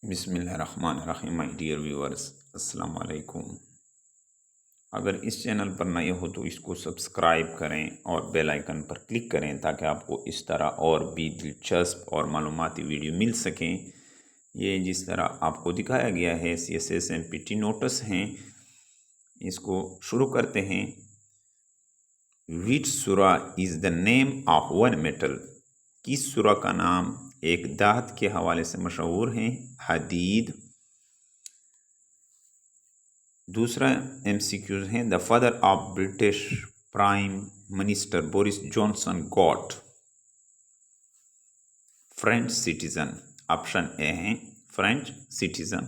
बिस्मिल्लाहिर्रहमानिर्रहीम। My dear viewers, अस्सलाम वालेकुम। अगर इस चैनल पर नए हो तो इसको सब्सक्राइब करें और बेल आइकन पर क्लिक करें ताकि आपको इस तरह और भी दिलचस्प और मालूमाती वीडियो मिल सकें। ये जिस तरह आपको दिखाया गया है CSS MPT नोट्स हैं, इसको शुरू करते हैं। विच सूरा is the name of one metal? किस सूरा का नाम एक धात के हवाले से मशहूर है? हदीद। दूसरा MCQ है, the father of British prime minister Boris Johnson got French citizen. Option A है French citizen.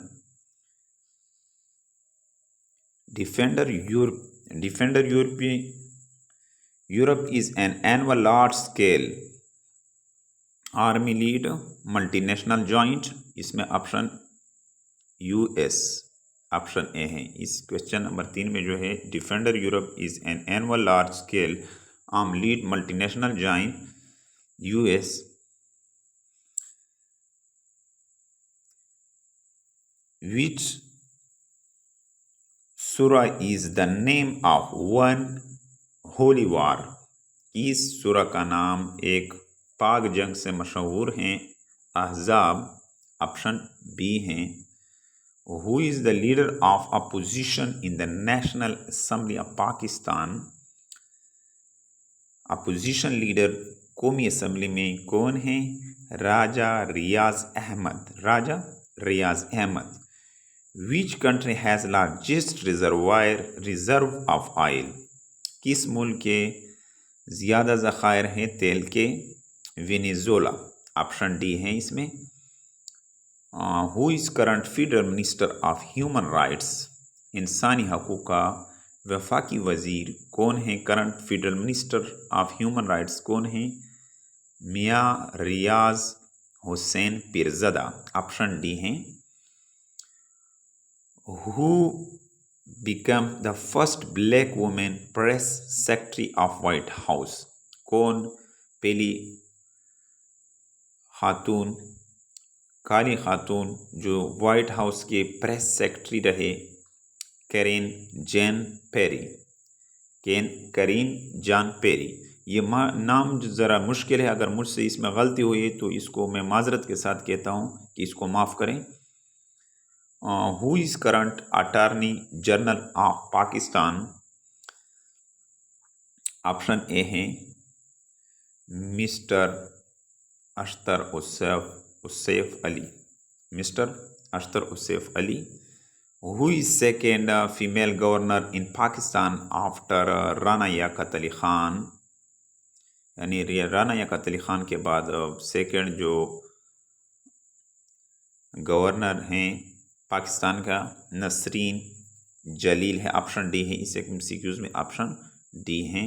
Defender Europe is an annual large scale army lead multinational joint. इसमें ऑप्शन US ऑप्शन ए है। इस question number 3 में जो है, Defender Europe is an annual large scale arm lead multinational joint US। Which surah is the name of one holy war? इस सूरा का नाम एक पाक जंग से मशहूर हैं। अहज़ाब। ऑप्शन बी हैं। Who is the leader of opposition in the National Assembly of Pakistan? Opposition leader कौमी असम्बली में कौन है? राजा रियाज Ahmad. Which country has largest reserve of oil? किस मुल्क के ज़्यादा ज़खायर हैं तेल के? वेनेज़ुएला। ऑप्शन डी है इसमें। Who is current federal minister of Human rights? इंसानी हकूक़ का वफाकी वज़ीर कौन है? Current federal minister of Human rights कौन है? मियाँ रियाज हुसैन पीरज़ादा। ऑप्शन डी है। Who became the first black woman press secretary of White House? कौन पहली खातून, काली खातून जो वाइट हाउस के प्रेस सेक्रेटरी रहे? करीन जॉन पेरी। ये नाम ज़रा मुश्किल है, अगर मुझसे इसमें गलती हुई तो इसको मैं माजरत के साथ कहता हूँ कि इसको माफ़ करें। Who is current attorney general of Pakistan? Option A है mister Akhtar Usaf Ali. Who is second female governor in Pakistan after Rana Liaquat Ali Khan? यानी राना याकत अली खान के बाद सेकंड जो गवर्नर हैं पाकिस्तान का, नसरीन जलील है। ऑप्शन डी है। इस MCQs में ऑप्शन डी है।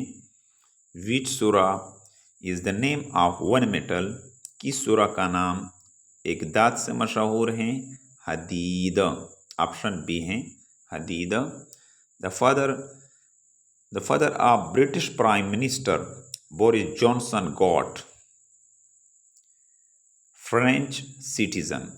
विच सूरा is the name of one metal? किस सूरा का नाम एक दात से मशहूर है? हदीद। ऑप्शन बी है Hadid. The father of British prime minister Boris Johnson got French citizen.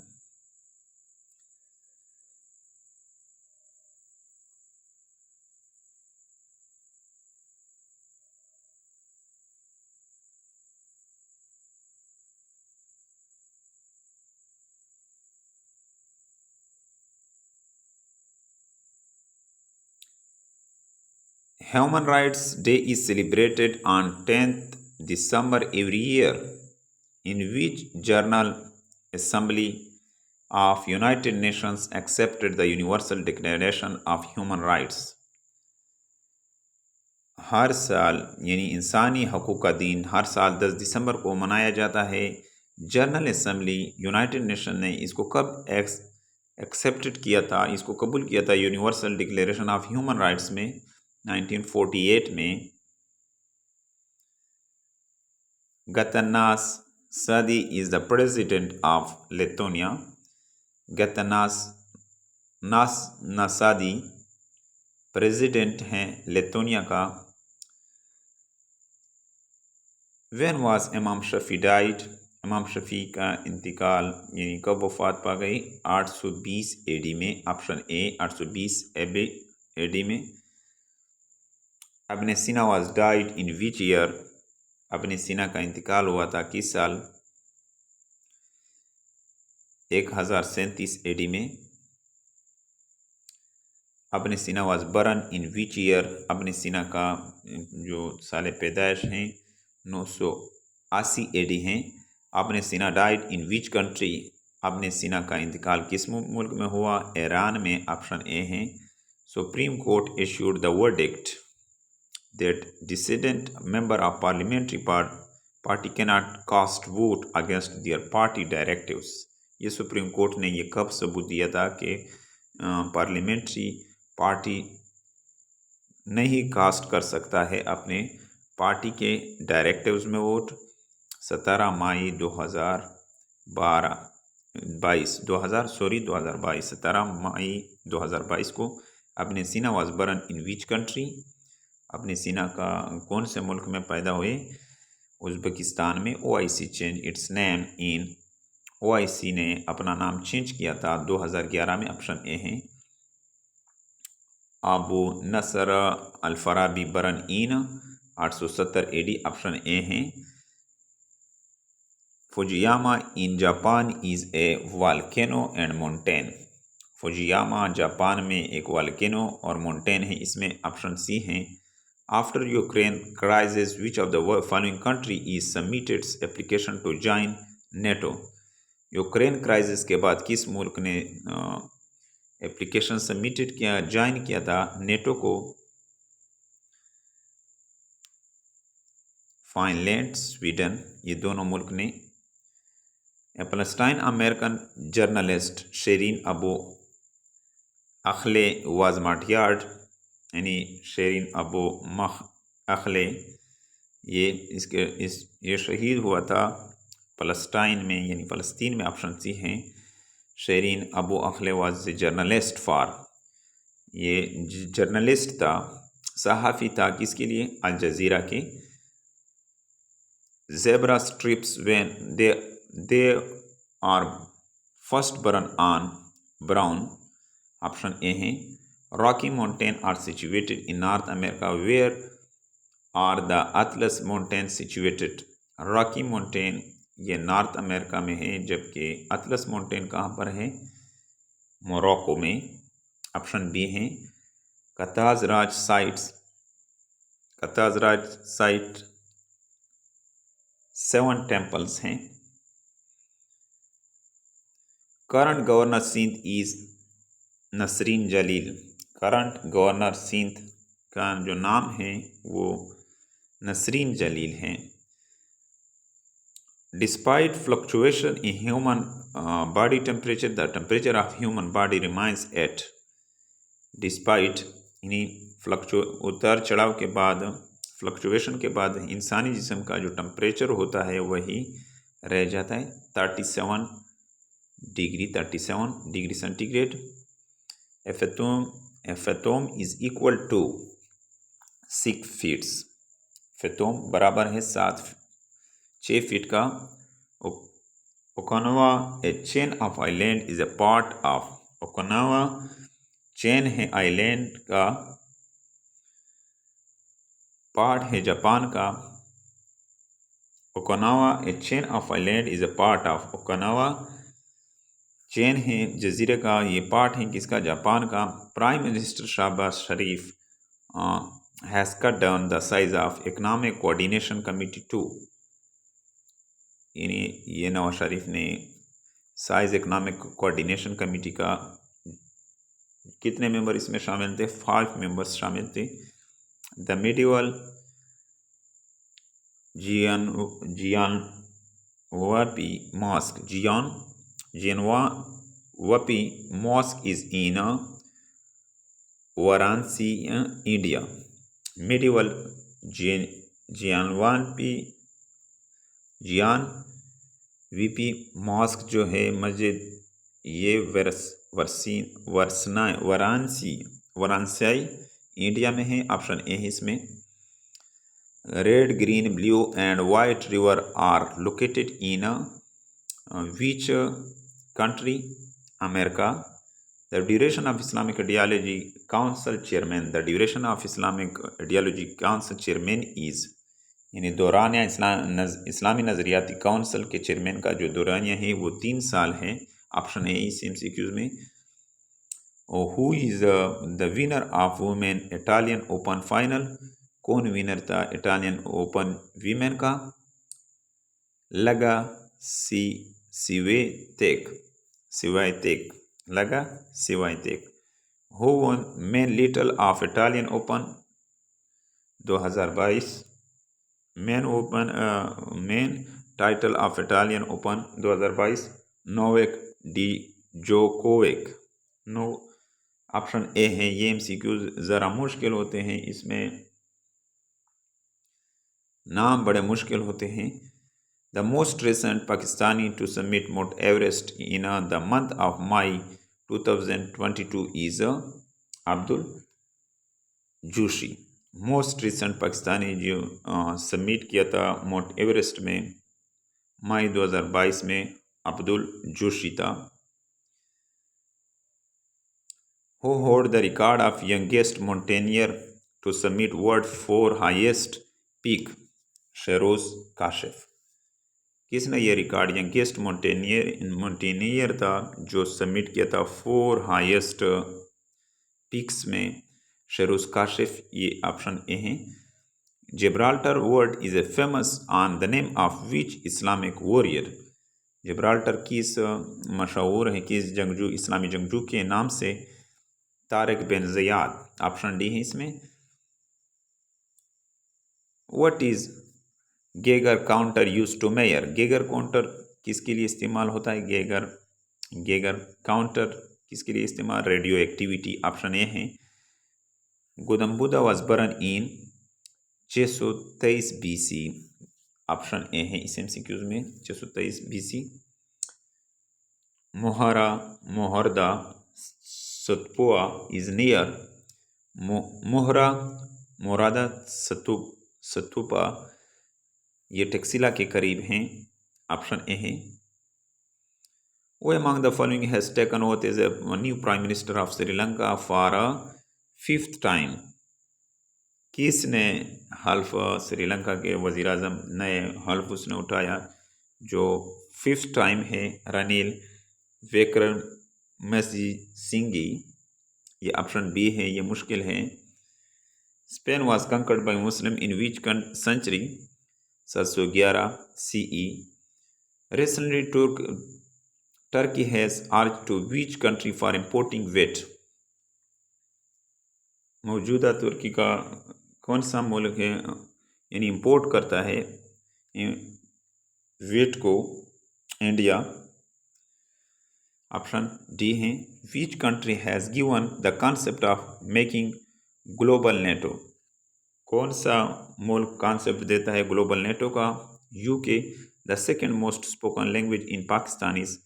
Human Rights Day is celebrated on 10th December every year. In which General Assembly of United Nations accepted the Universal Declaration of Human Rights? हर साल यानी इंसानी हकूक़ का दिन हर साल 10 दिसंबर को मनाया जाता है। जनरल असम्बली यूनाइटेड नेशन ने इसको कब एक्सेप्टेड किया था, इसको कबूल किया था Universal Declaration of Human Rights में? 1948 में। Gitanas Nauseda is the president of Lithuania. Nauseda president हैं लेथोनिया का। When was Imam Shafi died? इमाम शफ़ी का इंतकाल यानी कब वफ़ात पा गई? 820 AD में। ऑप्शन ए 820 AD में। Ibn Sina was died in which year? Ibn Sina का इंतकाल हुआ था किस साल? 1037 AD में। Ibn Sina was born in which year? Ibn Sina का जो साल पैदाइश हैं 980 AD हैं। इब्न सीना died in which country? Ibn Sina का इंतकाल किस मुल्क में हुआ? ईरान में। ऑप्शन ए है। Supreme court issued the verdict that dissident member of parliamentary party cannot cast vote against their party directives। ये सुप्रीम कोर्ट ने ये कब सबूत दिया था कि पार्लियामेंट्री पार्टी नहीं कास्ट कर सकता है अपने पार्टी के डायरेक्टिव्स में वोट? 17 मई 2022 17 मई 2022 को। Ibn Sina was born in which country? Ibn Sina का कौन से मुल्क में पैदा हुए? उज़्बेकिस्तान में। OIC change it's name in? OIC ने अपना नाम चेंज किया था 2011 में। ऑप्शन ए है। Abu Nasr al-Farabi born in 870 AD। Option A है। Fujiyama in Japan is a volcano and mountain. Fujiyama Japan में एक वॉल्केनो और माउंटेन है, इसमें ऑप्शन सी है। After Ukraine crisis, which of the following country is submitted application to join NATO? Ukraine crisis के बाद किस मुल्क ने एप्लीकेशन सबमिटेड किया, ज्वाइन किया था नेटो को? फाइनलैंड, स्वीडन, ये दोनों मुल्क ने। Palestine American journalist Shireen Abu Akleh was martyred, यानी शेरीन अबू अखले ये शहीद हुआ था फ़लस्तीन में, यानी फ़लस्तीन में। ऑप्शन सी हैं। Shireen Abu Akleh was journalist for, ये जर्नलिस्ट था, सहाफ़ी था, किसके लिए? अल जज़ीरा के। Zebra stripes when they are first born on brown. Option A है। Rocky Mountains are situated in North America. Where are the Atlas Mountains situated? Rocky Mountain ये north America में है, जबकि अतलस माउंटेन कहाँ पर है? Morocco में। ऑप्शन बी है। कताज राज साइट 7 टेम्पल्स हैं। Current governor Sindh is Nasreen Jalil. Current governor Sindh का जो नाम है वो नसरीन जलील हैं। Despite fluctuation in human body temperature, the temperature of human body remains at. Despite यानी उतार चढ़ाव के बाद, फ्लक्चुएशन के बाद इंसानी जिस्म का जो टेम्परेचर होता है वही रह जाता है 37 degree centigrade. A fathom is equal to 6 feet। fathom बराबर है 6 फीट का। Okinawa a chain of island is a part of। Okinawa chain है, आइलैंड का पार्ट है, जापान का। Okinawa a chain of island is a part of। Okinawa chain है, जजीरे का ये पार्ट है, किसका? जापान का। Prime minister Shehbaz Sharif has cut down the size of economic coordination committee 2। यानी ये नवाज शरीफ ने साइज इकोनॉमिक कोऑर्डिनेशन कमेटी का कितने मेंबर इसमें शामिल थे? 5 मेंबर्स शामिल थे। The medieval Gyanvapi mosque, Gyanvapi mosque is in Varanasi, India. Medieval Gyanvapi mosque जो है मस्जिद, ये वाराणसी इंडिया में है। ऑप्शन ए है इसमें। Red, green, blue and white river are located in which country? America. The duration of Islamic Ideology Council Chairman. The duration of Islamic Ideology Council Chairman is, यानी दौरानिया इस्लामी नज़रियाती council के chairman का जो दौरानिया है वो 3 साल है। ऑप्शन ए इस MCQs में। Who is the winner of women Italian open final? कौन विनर था इटालियन ओपन वीमेन का? लगा Swiatek. लगा Swiatek. Who won men little of Italian open 2022? Men title of Italian open 2022 Novak Djokovic. No, option A है। ये MCQs ज़रा मुश्किल होते हैं, इसमें नाम बड़े मुश्किल होते हैं। The most recent Pakistani to submit Mount Everest in the month of May 2022 is Abdul Joshi. Most recent Pakistani जो सबमिट किया था माउंट एवरेस्ट में मई 2022 में अब्दुल जोशी था। Who hold the record of youngest mountaineer to summit world 4 highest peak? Sheroz Kashif. किसने ये रिकॉर्ड यंगेस्ट माउंटेनियर था जो सबमिट किया था 4 हाईएस्ट पीक्स में? शेरोज काशिफ। ये ऑप्शन ए है। Gibraltar word is a famous on the name of which Islamic warrior? Gibraltar किस मशहूर है, किस जंगजू, इस्लामी जंगजू के नाम से? Tariq bin Ziyad. Option D है इसमें। What is Geiger counter use to measure? Geiger counter किसके लिए इस्तेमाल होता है? गेगर काउंटर किसके लिए इस्तेमाल? Radio activity. ऑप्शन ए है। Gautam Buddha was born in 623 BC। Option A है इस MCQs में 623 BC। मोहरदा सतपुआ इज नियर। मोरादा सतुपा ये टेक्सिला के करीब हैं। ऑप्शन ए है। Who among the following has taken oath as a new prime minister of Sri Lanka for a 5th time? किसने हल्फ श्रीलंका के वज़ीर आज़म नए हल्फ उसने उठाया जो 5th टाइम है? रनिल विक्रमसिंघे। ये ऑप्शन बी है। ये मुश्किल है। Spain was conquered by Muslim in which century? 711 CE। Recently Turkey has urged to which country for importing wheat? मौजूदा तुर्की का कौन सा मुल्क है यानी इंपोर्ट करता है वेट को? इंडिया। ऑप्शन डी है। Which country has given the concept of making global NATO? कौन सा मुल्क कॉन्सेप्ट देता है ग्लोबल नेटो का? UK। The second most spoken language in Pakistan is?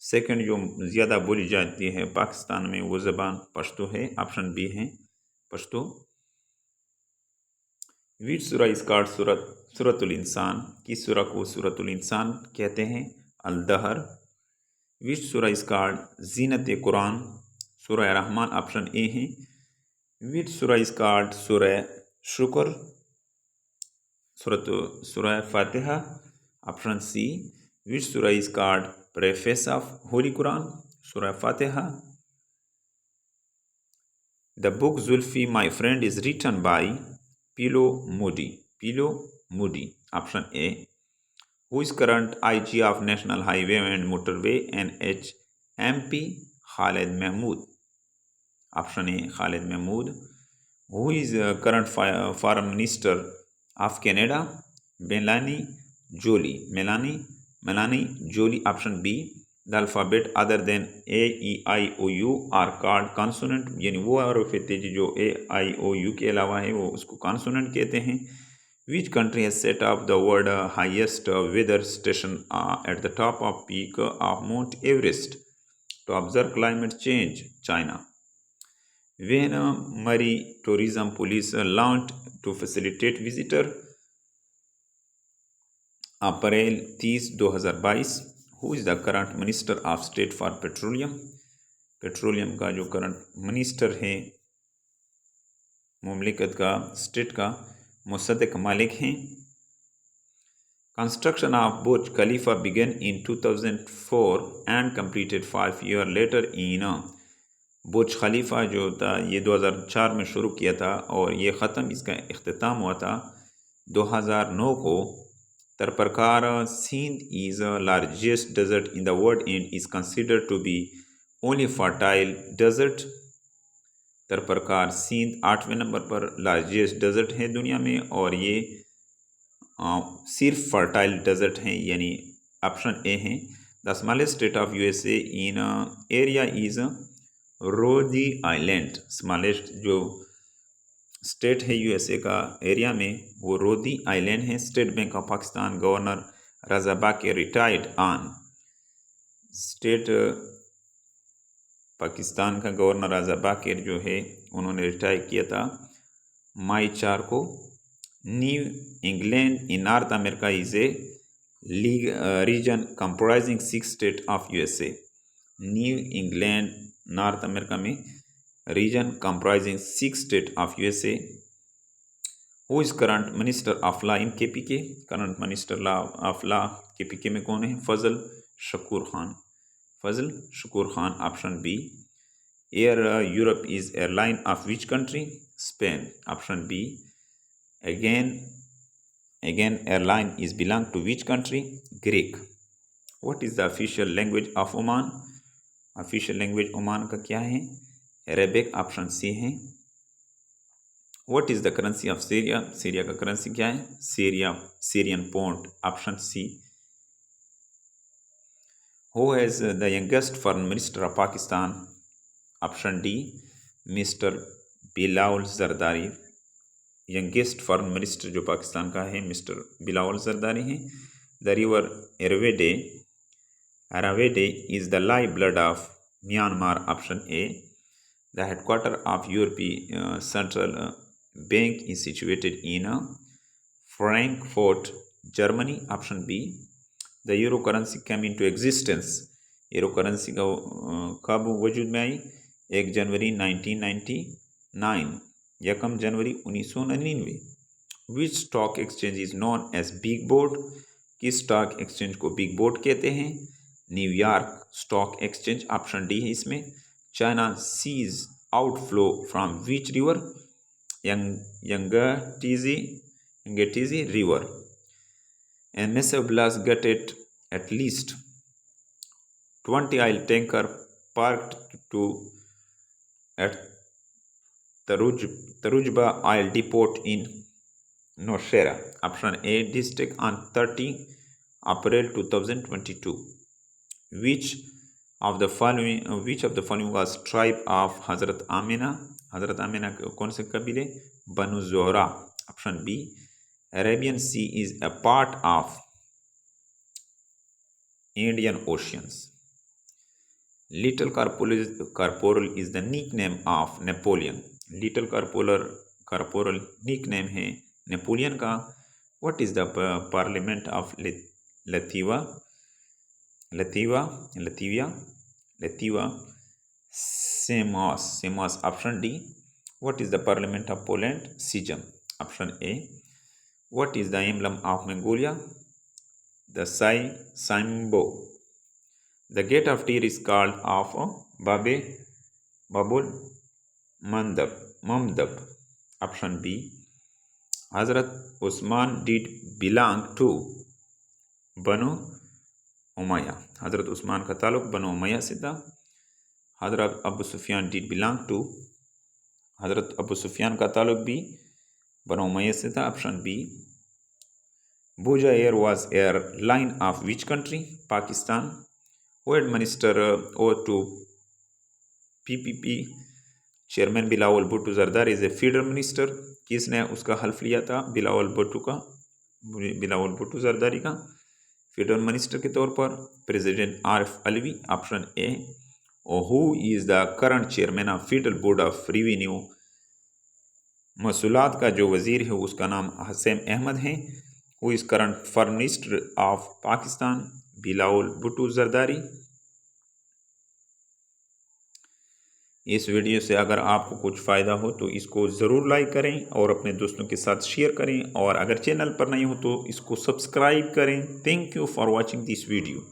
Second जो ज़्यादा बोली जाती है पाकिस्तान में वो ज़बान पश्तो है। ऑप्शन बी है पश्तो। विच सूरा इस कार्ड सूरतुल इंसान? किस सूरा को सूरतुल इंसान कहते हैं? अल-दहर। विच सूरा इस कार्ड जीनत कुरान? सूरा रहमान। ऑप्शन ए है। विच सूरा इस कार्ड सूरा शुक्र? सूरा फातिहा। Option C. विच सूरा is called preface of Holy Quran? सूरा फातिहा। The book Zulfi my friend is written by Piloo Mody. Option A. Who is current IG of national highway and motorway NHMP? Khalid Mahmood. Option A Khalid Mahmood. Who is current foreign minister of Canada? Melanie Joly. Option B. The alphabet other than AEIOU are called consonant, यानी वो हरूफ तेजी जो AIOU के अलावा है वो उसको कॉन्सोनेंट कहते हैं। Which country has set up the world highest weather station at the top of peak of Mount Everest to observe climate change? China. When Murray Tourism Police launched to facilitate visitor? April 30, 2022। Who is the current minister of state for petroleum? Petroleum का जो current minister है मुमलिकत का, state का, मुसद्दिक मालिक हैं। Construction of Burj Khalifa began in 2004 and completed 5 years later in बुर्ज खलीफा जो था ये 2004 में शुरू किया था और ये ख़त्म, इसका इख्तिताम हुआ था 2009 को। Tharparkar Sindh is largest desert in the world and is considered to be only fertile desert. Tharparkar Sindh 8वें नंबर पर लार्जेस्ट डेजर्ट है दुनिया में और ये सिर्फ फर्टाइल डेजर्ट हैं, यानी ऑप्शन ए हैं। The smallest state of USA in area is Rhode Island. Smallest जो स्टेट है यूएसए का एरिया में वो रोडी आइलैंड है। State Bank of Pakistan governor Raza Baqir retired on. State Pakistan का गवर्नर रजा बाकर जो है उन्होंने रिटायर किया था मई 4 को। New England in North America is a region comprising 6 states of USA. New England north America में reason comprising 6 states of USA. Who is current minister of law in KPK? Current minister of law KPK में कौन है? Fazal Shakoor Khan. Fazal Shakoor Khan, option B. Air Europe is airline of which country? Spain, option B. Again airline is belong to which country? Greek. What is the official language of Oman? Official language Oman का क्या है? Arabic, option C है। What is the currency of Syria? Syria का currency क्या है? Syrian pound, ऑप्शन सी। Who has the youngest foreign minister of Pakistan? Option D, mister Bilawal Zardari. Youngest foreign minister जो पाकिस्तान का है मिस्टर बिलावल जरदारी हैं। The river Irrawaddy is the life blood of Myanmar, option A. The headquarter of European central bank is situated in Frankfurt, Germany, option B. The euro currency came into existence. Euro currency का कब वजूद में आई? 1 जनवरी 1999, 1 जनवरी 1999। Which stock exchange is known as big board? किस stock exchange को big board कहते हैं? New York stock exchange, option D है इसमें। China sees outflow from which river? Yangtze river. And massive blast gutted at least 20 oil tanker parked at Tarujba Oil Depot in Nowshera, option A district on 30 April 2022. Which of the following was tribe of Hazrat Amina? Hazrat Amina कौन से कबीले? Banu Zohra, option B. Arabian Sea is a part of Indian Oceans. Little Corporal is the nickname of Napoleon. Little Corporal nickname है Napoleon का। What is the parliament of Latvia? Seimas, option D. What is the parliament of Poland? Sejm, option A. What is the emblem of Mongolia? The Saimbo. The gate of Tyre is called of Babul Mamdab, option B. Hazrat Usman did belong to Banu Umayya. Hazrat Usman का ताल्लुक बनु Umayya से था। हज़रत Abu Sufiyan did belong to, हज़रत अबू सुफियान का ताल्लुक भी बनु Umayya से था, option B. Buja Air was airline of which country? Pakistan. Who administered oath to PPP? Chairman Bilawal Bhutto Zardari is a feeder minister. किसने उसका हल्फ लिया था? बिलावल भुट्टो जरदारी का फीडर मिनिस्टर के तौर पर। President Arif Alvi, option A. Who is the current chairman of Federal Board of Revenue? मसूलात का जो वजीर है उसका नाम हसन अहमद है। Who is current foreign minister of Pakistan? Bilawal Bhutto Zardari. इस वीडियो से अगर आपको कुछ फ़ायदा हो तो इसको ज़रूर लाइक करें और अपने दोस्तों के साथ शेयर करें, और अगर चैनल पर नहीं हो तो इसको सब्सक्राइब करें। Thank you for watching this video.